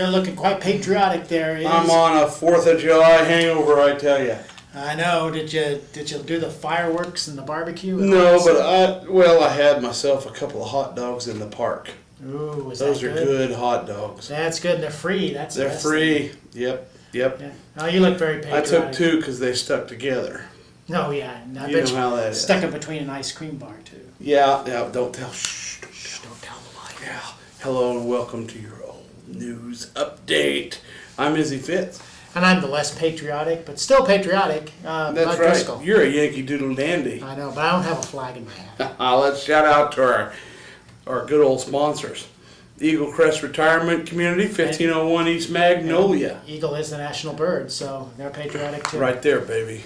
You're looking quite patriotic there. I'm on a 4th of July hangover, I tell you. I know. Did you do the fireworks and the barbecue? No, but I had myself a couple of hot dogs in the park. Ooh, was Those that are good hot dogs. That's good. And they're free. They're free. Yep. Yeah. Oh, you look very patriotic. I took 2 because they stuck together. Oh yeah, and I You bet know how that is. Stuck in between an ice cream bar too. Yeah. Don't tell. Shh. Don't tell the Yeah. Hello and welcome to your old news update. I'm Izzy Fitz. And I'm the less patriotic, but still patriotic. That's Bud right. Driscoll. You're a Yankee Doodle dandy. I know, but I don't have a flag in my hat. Let's shout out to our good old sponsors. Eagle Crest Retirement Community, 1501 East Magnolia. And eagle is the national bird, so they're patriotic too. Right there, baby.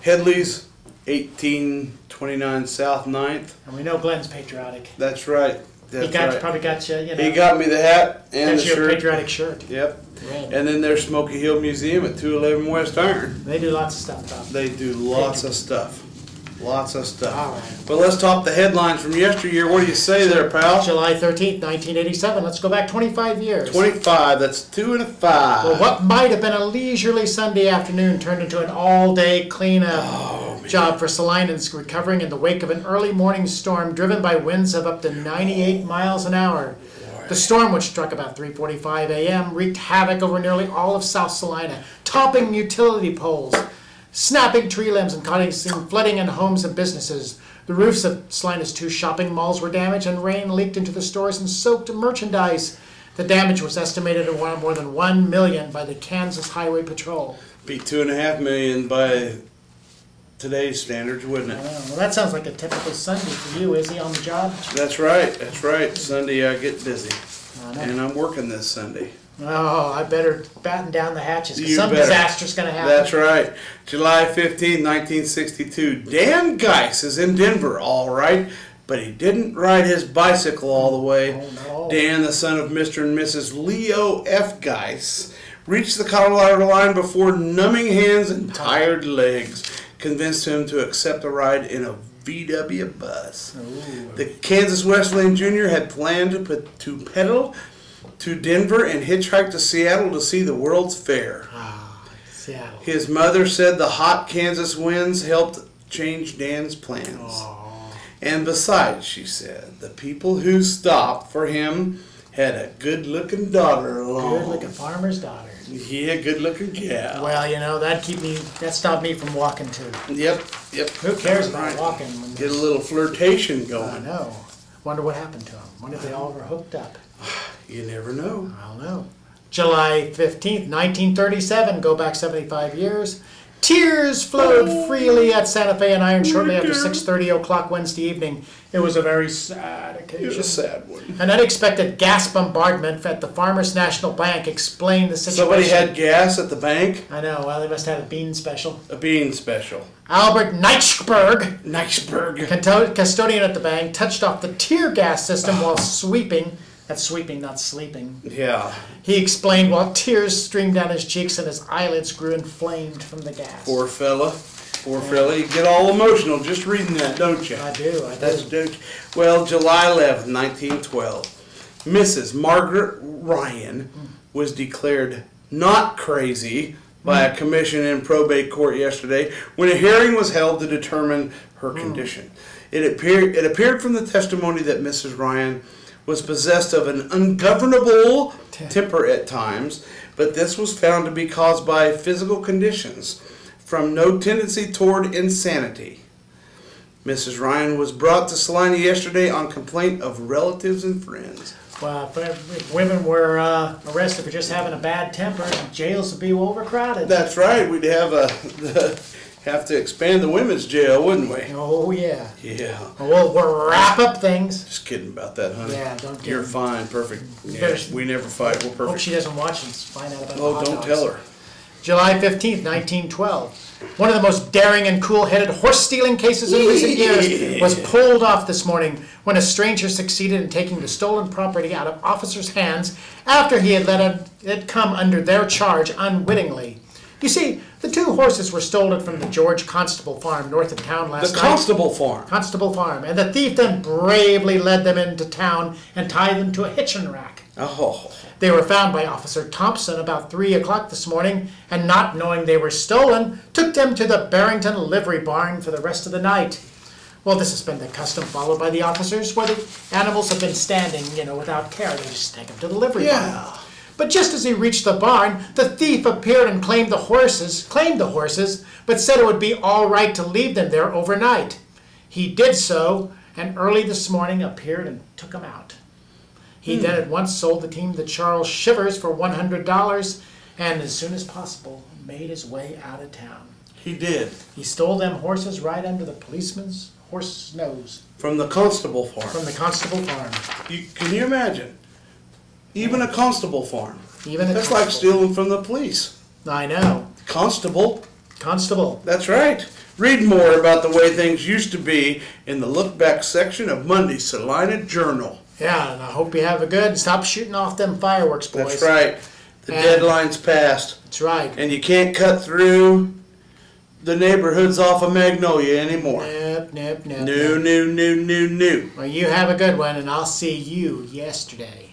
Headley's, 1829 South 9th. And we know Glenn's patriotic. That's right. That's right. Probably got you, you know. He got me the hat and the That's your shirt. patriotic shirt. Yep. Red. And then there's Smoky Hill Museum at 211 West Iron. They do lots of stuff, Bob. They do lots of stuff. Lots of stuff. All right. But let's top the headlines from yesteryear. What do you say there, pal? July 13th, 1987. Let's go back 25 years. 25. That's 2 and a 5. Well, what might have been a leisurely Sunday afternoon turned into an all-day cleanup job for Salinans, recovering in the wake of an early morning storm driven by winds of up to 98 miles an hour. The storm, which struck about 3:45 a.m., wreaked havoc over nearly all of South Salina, topping utility poles, snapping tree limbs, and causing flooding in homes and businesses. The roofs of Salina's 2 shopping malls were damaged, and rain leaked into the stores and soaked merchandise. The damage was estimated at more than $1 million by the Kansas Highway Patrol. Beat $2.5 million by today's standards, wouldn't it? Well, that sounds like a typical Sunday for you, Izzy, on the job. That's right. That's right. Sunday I get busy. I know. And I'm working this Sunday. Oh, I better batten down the hatches because You some better. disaster's going to happen. That's right. July 15, 1962. Dan Geis is in Denver, all right, but he didn't ride his bicycle all the way. Oh, no. Dan, the son of Mr. and Mrs. Leo F. Geis, reached the Colorado line before numbing hands and tired legs convinced him to accept a ride in a VW bus. Ooh. The Kansas Wesleyan Jr. had planned to pedal to Denver and hitchhike to Seattle to see the World's Fair. Seattle. His mother said the hot Kansas winds helped change Dan's plans. Oh. And besides, she said, the people who stopped for him had a good-looking daughter along. Good-looking farmer's daughter. Yeah, good-looking gal. Well, you know, that stopped me from walking too. Yep. Who cares about Right. walking? Get a little flirtation I going. know. Wonder what happened to them. Wonder if they all were hooked up. You never know. I don't know. July 15th, 1937. Go back 75 years. Tears flowed freely at Santa Fe and Iron shortly after 6:30 o'clock Wednesday evening. It was a very sad occasion. It was a sad one. An unexpected gas bombardment at the Farmers National Bank explained the situation. Somebody had gas at the bank? I know. Well, they must have a bean special. A bean special. Albert Neichberg, Neichberg. custodian at the bank, touched off the tear gas system while sweeping. That's sweeping, not sleeping. Yeah. He explained while tears streamed down his cheeks and his eyelids grew inflamed from the gas. Poor fella. Poor fella. You get all emotional just reading that, don't you? I do. Don't you? Well, July 11th, 1912, Mrs. Margaret Ryan was declared not crazy by a commission in probate court yesterday when a hearing was held to determine her condition. It appeared from the testimony that Mrs. Ryan was possessed of an ungovernable temper at times, but this was found to be caused by physical conditions from no tendency toward insanity. Mrs. Ryan was brought to Salina yesterday on complaint of relatives and friends. Well, if women were arrested for just having a bad temper, jails would be overcrowded. That's right. We'd have to expand the women's jail, wouldn't we? Oh, yeah. Yeah. Well, we'll wrap up things. Just kidding about that, honey. Yeah, don't get You're it. fine. Perfect. Yeah, better- we never fight. We're Hope perfect. she doesn't watch and find out about Oh, hot don't dogs. tell her. July 15th, 1912. One of the most daring and cool-headed horse-stealing cases in recent years was pulled off this morning when a stranger succeeded in taking the stolen property out of officers' hands after he had let it come under their charge unwittingly. You see, The 2 horses were stolen from the George Constable farm north of town last night. The Constable farm. Constable farm. And the thief then bravely led them into town and tied them to a hitching rack. Oh. They were found by Officer Thompson about 3 o'clock this morning, and not knowing they were stolen, took them to the Barrington livery barn for the rest of the night. Well, this has been the custom followed by the officers where the animals have been standing, without care. They just take them to the livery barn. But just as he reached the barn, the thief appeared and claimed the horses, but said it would be all right to leave them there overnight. He did so, and early this morning appeared and took them out. He then at once sold the team to Charles Shivers for $100, and as soon as possible made his way out of town. He did. He stole them horses right under the policeman's horse's nose. From the Constable farm. From the Constable farm. Can you imagine? Even a Constable farm. Even a That's constable. like stealing from the police. I know. Constable. Constable. That's right. Read more about the way things used to be in the look back section of Monday's Salina Journal. Yeah, and I hope you have a good. Stop shooting off them fireworks, boys. That's right. The deadline's passed. That's right. And you can't cut through the neighborhoods off of Magnolia anymore. Nope. No. Well, you have a good one, and I'll see you yesterday.